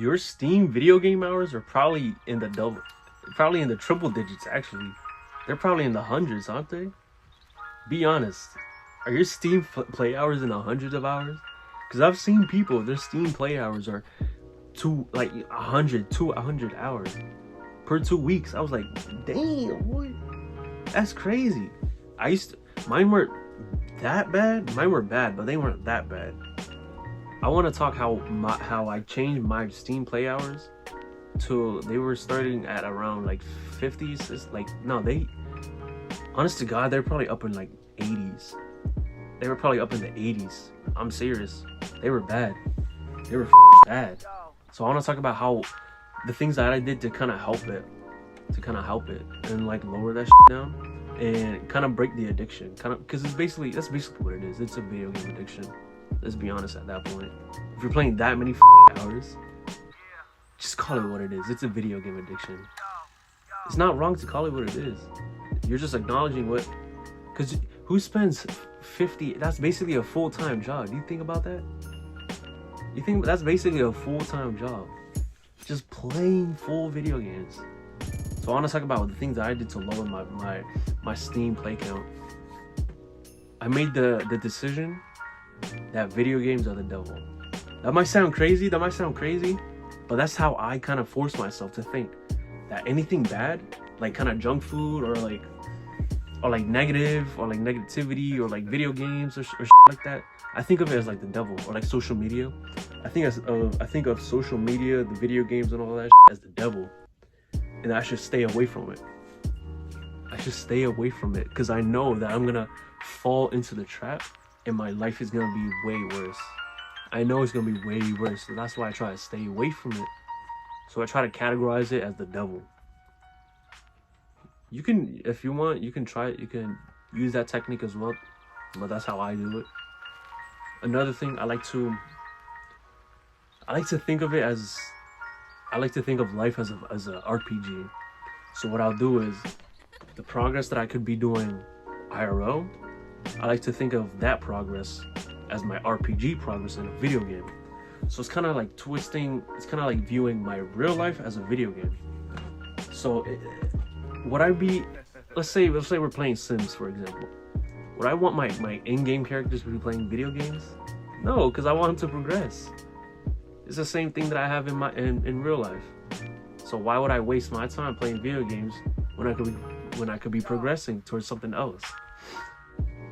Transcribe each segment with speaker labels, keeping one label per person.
Speaker 1: Your Steam video game hours are probably in the triple digits, actually. They're probably in the hundreds, aren't they? Be honest. Are your Steam play hours in the hundreds of hours? Because I've seen people, their Steam play hours are 100 hours per 2 weeks. I was like, damn, boy, that's crazy. Mine weren't that bad. Mine were bad, but they weren't that bad. I want to talk how I changed my Steam play hours to, they were starting at around like 50s. It's like, no, honest to God, they're probably up in like 80s. They were probably up in the 80s. I'm serious. They were bad. They were bad. So I want to talk about how the things that I did to kind of help it, and like lower that down and kind of break the addiction. Because that's basically what it is. It's a video game addiction. Let's be honest at that point. If you're playing that many hours, just call it what it is. It's a video game addiction. It's not wrong to call it what it is. You're just acknowledging what, because who spends 50, that's basically a full-time job. Do you think about that? You think that's basically a full-time job, just playing full video games. So I want to talk about the things that I did to lower my Steam play count. I made the decision that video games are the devil. That might sound crazy, but that's how I kind of force myself to think that anything bad, like kind of junk food or like negative or like negativity or like video games or shit like that, I think of it as like the devil, or like social media. I think of social media, the video games and all that as the devil, and I should stay away from it. Because I know that I'm gonna fall into the trap and my life is gonna be way worse. I know it's gonna be way worse, so that's why I try to stay away from it. So I try to categorize it as the devil. You can, if you want, you can try it. You can use that technique as well, but that's how I do it. Another thing, I like to think of it as, I like to think of life as a RPG. So what I'll do is, the progress that I could be doing IRL, I like to think of that progress as my RPG progress in a video game. So it's kind of like twisting, it's kind of like viewing my real life as a video game. So would I be, let's say we're playing Sims, for example. Would I want my in-game characters to be playing video games? No, because I want them to progress. It's the same thing that I have in real life. So why would I waste my time playing video games when I could be progressing towards something else?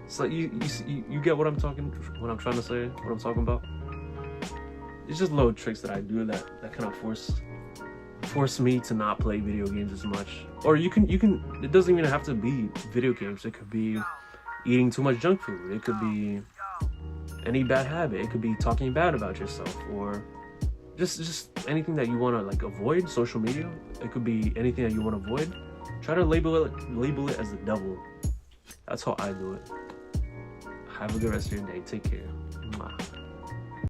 Speaker 1: So you get what I'm trying to say, what I'm talking about? It's just little tricks that I do that kind of force me to not play video games as much. Or you can it doesn't even have to be video games. It could be eating too much junk food. It could be any bad habit. It could be talking bad about yourself, or just anything that you want to like avoid. Social media. It could be anything that you want to avoid. Try to label it as the devil. That's how I do it. Have a good rest of your day. Take care. Mwah.